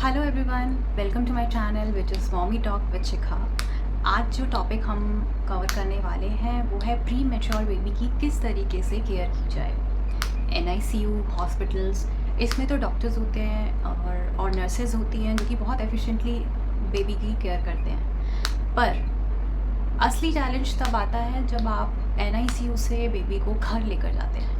Hello everyone, welcome to my channel which is mommy talk with Shikha. आज जो topic हम cover करने वाले हैं वो है प्री मैच्योर बेबी की किस तरीके से केयर की जाए। NICU, हॉस्पिटल्स, इसमें तो डॉक्टर्स होते हैं और नर्सेज होती हैं जो कि बहुत एफिशिएंटली बेबी की केयर करते हैं। पर असली चैलेंज तब आता है जब आप NICU से बेबी को घर लेकर जाते हैं।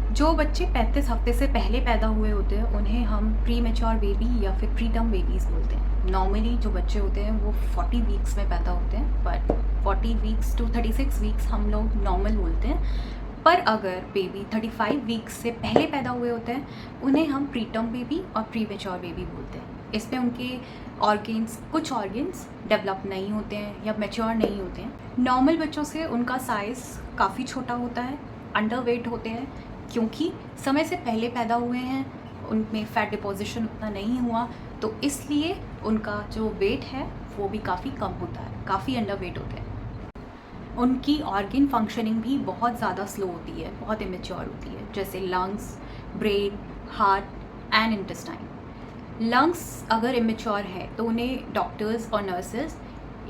जो बच्चे 35 हफ्ते से पहले पैदा हुए होते हैं उन्हें हम प्री मैच्योर बेबी या फिर प्री टर्म बेबीज़ बोलते हैं। नॉर्मली जो बच्चे होते हैं वो 40 वीक्स में पैदा होते हैं, बट 40 वीक्स टू 36 वीक्स हम लोग नॉर्मल बोलते हैं। पर अगर बेबी 35 वीक्स से पहले पैदा हुए होते हैं उन्हें हम प्री टर्म बेबी और प्री मैच्योर बेबी बोलते हैं। इसमें उनके कुछ ऑर्गेन्स डेवलप नहीं होते हैं या मैच्योर नहीं होते हैं। नॉर्मल बच्चों से उनका साइज़ काफ़ी छोटा होता है, अंडर वेट होते हैं क्योंकि समय से पहले पैदा हुए हैं, उनमें फ़ैट डिपोजिशन उतना नहीं हुआ, तो इसलिए उनका जो वेट है वो भी काफ़ी कम होता है, काफ़ी अंडर वेट होते हैं। उनकी ऑर्गन फंक्शनिंग भी बहुत ज़्यादा स्लो होती है, बहुत इमेच्योर होती है, जैसे lungs, brain, heart and intestine. Lungs अगर इमेच्योर है तो उन्हें डॉक्टर्स और नर्सेज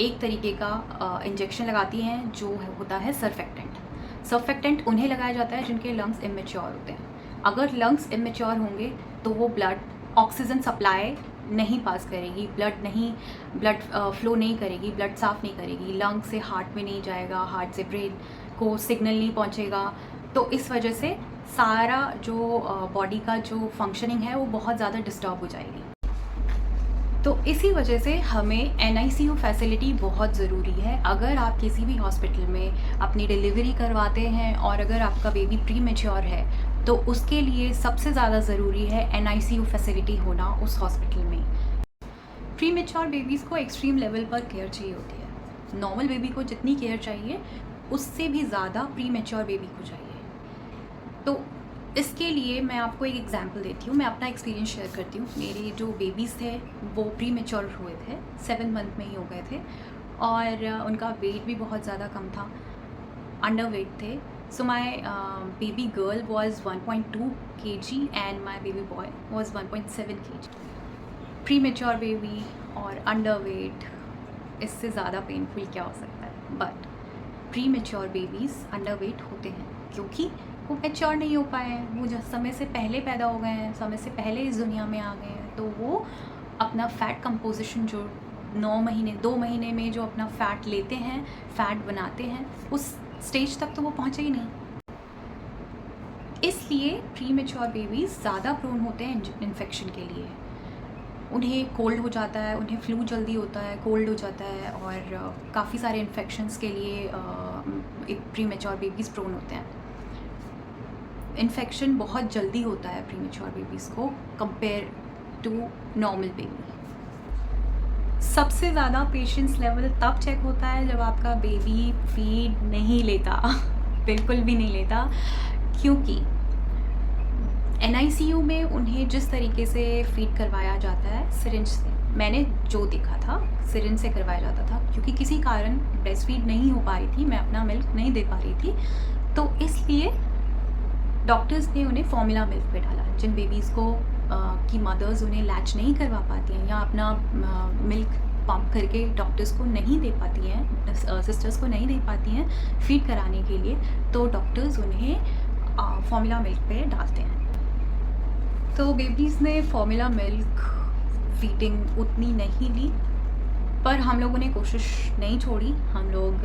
एक तरीके का इंजेक्शन लगाती हैं जो होता है सर्फेक्टेंट उन्हें लगाया जाता है जिनके लंग्स इमेच्योर होते हैं। अगर लंग्स इमेच्योर होंगे तो वो ब्लड ऑक्सीजन सप्लाई नहीं पास करेगी, ब्लड फ्लो नहीं करेगी, ब्लड साफ़ नहीं करेगी, लंग से हार्ट में नहीं जाएगा, हार्ट से ब्रेन को सिग्नल नहीं पहुंचेगा। तो इस वजह से सारा जो बॉडी का जो फंक्शनिंग है वो बहुत ज़्यादा डिस्टर्ब हो जाएगी। तो इसी वजह से हमें NICU फैसिलिटी बहुत ज़रूरी है। अगर आप किसी भी हॉस्पिटल में अपनी डिलीवरी करवाते हैं और अगर आपका बेबी प्री मैच्योर है तो उसके लिए सबसे ज़्यादा ज़रूरी है NICU फैसिलिटी होना उस हॉस्पिटल में। प्री मैच्योर बेबीज़ को एक्सट्रीम लेवल पर केयर चाहिए होती है। नॉर्मल बेबी को जितनी केयर चाहिए उससे भी ज़्यादा प्री मैच्योर बेबी को चाहिए। तो इसके लिए मैं आपको एक एग्जांपल देती हूँ, मैं अपना एक्सपीरियंस शेयर करती हूँ। मेरे जो बेबीज़ थे वो प्री मैच्योर हुए थे, 7 मंथ में ही हो गए थे और उनका वेट भी बहुत ज़्यादा कम था, अंडर वेट थे। So my baby girl was 1.2 kg and my baby boy was 1.7 kg। Premature baby और अंडर वेट, इससे ज़्यादा पेनफुल क्या हो सकता है। But premature babies underweight होते हैं क्योंकि वो मैच्योर नहीं हो पाए हैं, वो जब समय से पहले पैदा हो गए हैं, समय से पहले इस दुनिया में आ गए हैं, तो वो अपना फ़ैट कंपोजिशन जो 2 महीने में जो अपना फ़ैट लेते हैं, फ़ैट बनाते हैं, उस स्टेज तक तो वो पहुँचे ही नहीं। इसलिए प्री मैच्योर बेबीज़ ज़्यादा प्रोन होते हैं इन्फेक्शन के लिए। उन्हें कोल्ड हो जाता है, उन्हें फ्लू जल्दी होता है, कोल्ड हो जाता है और काफ़ी सारे इन्फेक्शंस के लिए प्री मैच्योर बेबीज़ प्रोन होते हैं। इन्फेक्शन बहुत जल्दी होता है प्री मैच्योर बेबीज़ को कंपेयर टू नॉर्मल बेबी। सबसे ज़्यादा पेशेंस लेवल तब चेक होता है जब आपका बेबी फीड नहीं लेता बिल्कुल भी नहीं लेता, क्योंकि NICU में उन्हें जिस तरीके से फीड करवाया जाता है सिरिंज से, मैंने जो देखा था सिरिंज से करवाया जाता था, क्योंकि किसी कारण ब्रेस्ट फीड नहीं हो पा रही थी, मैं अपना मिल्क नहीं दे पा रही थी, तो इसलिए डॉक्टर्स ने उन्हें फॉर्मूला मिल्क पे डाला। जिन बेबीज़ को की मदर्स उन्हें लैच नहीं करवा पाती हैं या अपना मिल्क पंप करके डॉक्टर्स को नहीं दे पाती हैं, सिस्टर्स को नहीं दे पाती हैं फीड कराने के लिए, तो डॉक्टर्स उन्हें फॉर्मूला मिल्क पे डालते हैं। तो बेबीज़ ने फॉर्मूला मिल्क फीडिंग उतनी नहीं ली, पर हम लोगों ने कोशिश नहीं छोड़ी, हम लोग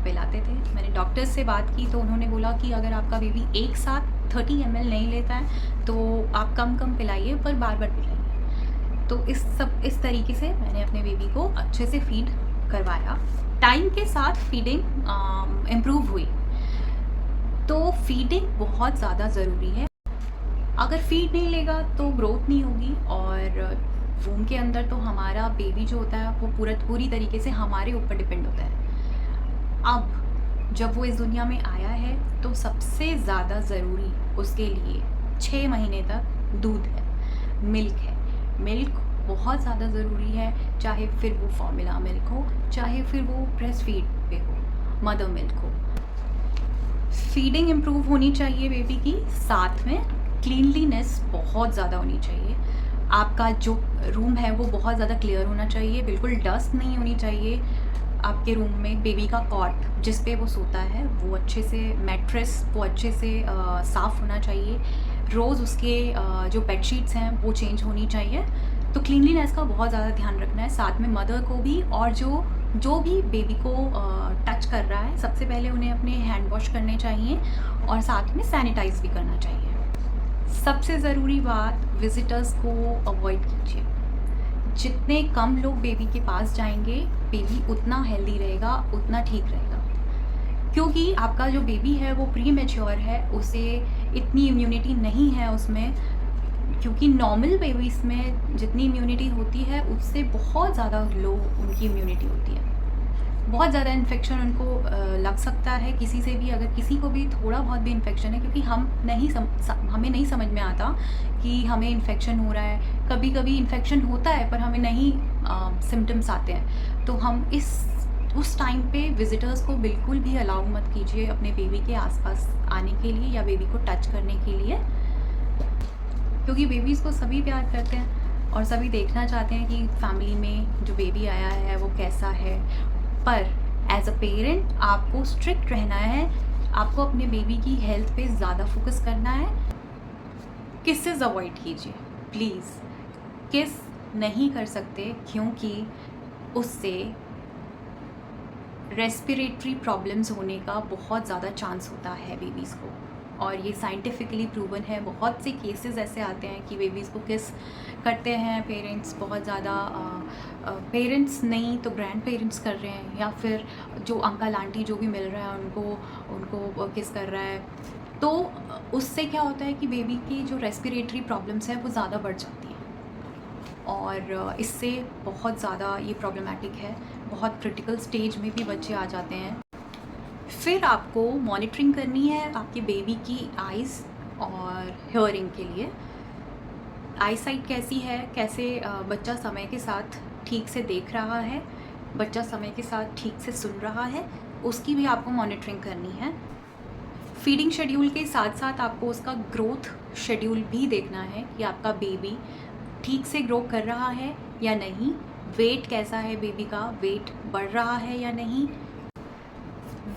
पिलाते थे। मैंने डॉक्टर्स से बात की तो उन्होंने बोला कि अगर आपका बेबी एक साथ 30 ml नहीं लेता है तो आप कम पिलाइए पर बार बार पिलाइए। तो इस तरीके से मैंने अपने बेबी को अच्छे से फीड करवाया। टाइम के साथ फीडिंग इम्प्रूव हुई। तो फीडिंग बहुत ज़्यादा ज़रूरी है। अगर फीड नहीं लेगा तो ग्रोथ नहीं होगी और वूम के अंदर तो हमारा बेबी जो होता है वो पूरी तरीके से हमारे ऊपर डिपेंड होता है। अब जब वो इस दुनिया में आया है तो सबसे ज़्यादा ज़रूरी उसके लिए 6 महीने तक दूध है, मिल्क है। मिल्क बहुत ज़्यादा ज़रूरी है, चाहे फिर वो फॉर्मूला मिल्क हो, चाहे फिर वो ब्रेस्ट फीड पे हो, मदर मिल्क हो। फीडिंग इम्प्रूव होनी चाहिए बेबी की, साथ में क्लीनलीनेस बहुत ज़्यादा होनी चाहिए। आपका जो रूम है वो बहुत ज़्यादा क्लियर होना चाहिए, बिल्कुल डस्ट नहीं होनी चाहिए आपके रूम में। बेबी का कॉट जिस पे वो सोता है वो अच्छे से, मैट्रेस वो अच्छे से साफ़ होना चाहिए। रोज़ उसके जो बेडशीट्स हैं वो चेंज होनी चाहिए। तो क्लीनलीनेस का बहुत ज़्यादा ध्यान रखना है, साथ में मदर को भी, और जो भी बेबी को टच कर रहा है सबसे पहले उन्हें अपने हैंड वॉश करने चाहिए और साथ में सैनिटाइज़ भी करना चाहिए। सबसे ज़रूरी बात, विज़िटर्स को अवॉइड कीजिए। जितने कम लोग बेबी के पास जाएंगे, बेबी उतना हेल्दी रहेगा, उतना ठीक रहेगा। क्योंकि आपका जो बेबी है वो प्री मैच्योर है, उसे इतनी इम्यूनिटी नहीं है उसमें, क्योंकि नॉर्मल बेबीज़ में जितनी इम्यूनिटी होती है उससे बहुत ज़्यादा लो उनकी इम्यूनिटी होती है। बहुत ज़्यादा इन्फेक्शन उनको लग सकता है किसी से भी, अगर किसी को भी थोड़ा बहुत भी इन्फेक्शन है, क्योंकि हमें नहीं समझ में आता कि हमें इन्फेक्शन हो रहा है। कभी कभी इन्फेक्शन होता है पर हमें नहीं सिम्टम्स आते हैं। तो हम उस टाइम पे विज़िटर्स को बिल्कुल भी अलाउ मत कीजिए अपने बेबी के आसपास आने के लिए या बेबी को टच करने के लिए, क्योंकि बेबीज़ को सभी प्यार करते हैं और सभी देखना चाहते हैं कि फैमिली में जो बेबी आया है वो कैसा है। पर एज अ पेरेंट आपको स्ट्रिक्ट रहना है, आपको अपने बेबी की हेल्थ पे ज़्यादा फोकस करना है। किसेस अवॉइड कीजिए प्लीज़, किस नहीं कर सकते क्योंकि उससे रेस्पिरेटरी प्रॉब्लम्स होने का बहुत ज़्यादा चांस होता है बेबीज़ को, और ये साइंटिफिकली प्रूवन है। बहुत से केसेस ऐसे आते हैं कि बेबीज़ को किस करते हैं पेरेंट्स, बहुत ज़्यादा पेरेंट्स नहीं तो ग्रैंड पेरेंट्स कर रहे हैं, या फिर जो अंकल आंटी जो भी मिल रहा है उनको किस कर रहा है। तो उससे क्या होता है कि बेबी की जो रेस्पिरेटरी प्रॉब्लम्स हैं वो ज़्यादा बढ़ जाती हैं, और इससे बहुत ज़्यादा ये प्रॉब्लमेटिक है। बहुत क्रिटिकल स्टेज में भी बच्चे आ जाते हैं। फिर आपको मॉनिटरिंग करनी है आपके बेबी की आइज़ और हियरिंग के लिए। आई साइट कैसी है, कैसे बच्चा समय के साथ ठीक से देख रहा है, बच्चा समय के साथ ठीक से सुन रहा है, उसकी भी आपको मॉनिटरिंग करनी है। फीडिंग शेड्यूल के साथ साथ आपको उसका ग्रोथ शेड्यूल भी देखना है कि आपका बेबी ठीक से ग्रो कर रहा है या नहीं, वेट कैसा है बेबी का, वेट बढ़ रहा है या नहीं।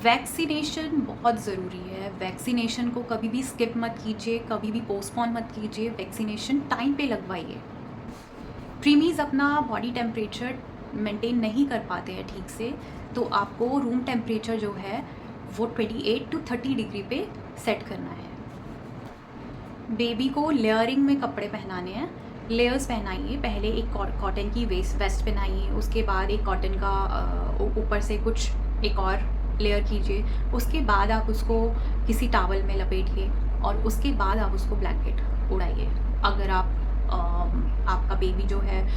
वैक्सीनेशन बहुत ज़रूरी है, वैक्सीनेशन को कभी भी स्किप मत कीजिए, कभी भी पोस्टपोन मत कीजिए, वैक्सीनेशन टाइम पे लगवाइए। प्रीमीज़ अपना बॉडी टेम्परेचर मेंटेन नहीं कर पाते हैं ठीक से, तो आपको रूम टेम्परेचर जो है वो 28 to 30 डिग्री पे सेट करना है। बेबी को लेयरिंग में कपड़े पहनाने हैं, लेयर्स पहनाइए। पहले एक कॉटन की वेस्ट पहनाइए, उसके बाद एक कॉटन का ऊपर से कुछ एक और लेयर कीजिए, उसके बाद आप उसको किसी टावल में लपेटिए और उसके बाद आप उसको ब्लैंकेट उड़ाइए। अगर आपका बेबी जो है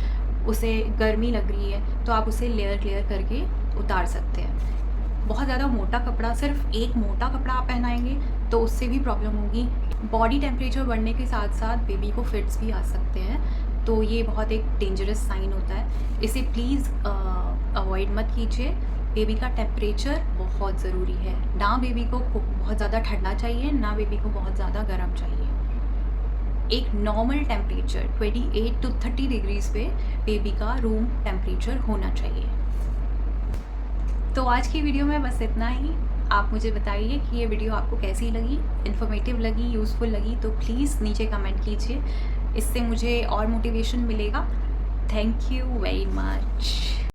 उसे गर्मी लग रही है तो आप उसे लेयर करके उतार सकते हैं। बहुत ज़्यादा मोटा कपड़ा, सिर्फ एक मोटा कपड़ा आप पहनाएंगे तो उससे भी प्रॉब्लम होगी। बॉडी टेम्परेचर बढ़ने के साथ साथ बेबी को फिट्स भी आ सकते हैं, तो ये बहुत एक डेंजरस साइन होता है। इसे प्लीज़ अवॉइड मत कीजिए। बेबी का टेम्परेचर बहुत ज़रूरी है, ना बेबी को बहुत ज़्यादा ठंडा चाहिए, ना बेबी को बहुत ज़्यादा गर्म चाहिए। एक नॉर्मल टेम्परेचर 28 to 30 डिग्रीज़ पे बेबी का रूम टेम्परेचर होना चाहिए। तो आज की वीडियो में बस इतना ही। आप मुझे बताइए कि ये वीडियो आपको कैसी लगी, इन्फॉर्मेटिव लगी, यूज़फुल लगी, तो प्लीज़ नीचे कमेंट कीजिए, इससे मुझे और मोटिवेशन मिलेगा। Thank you very much.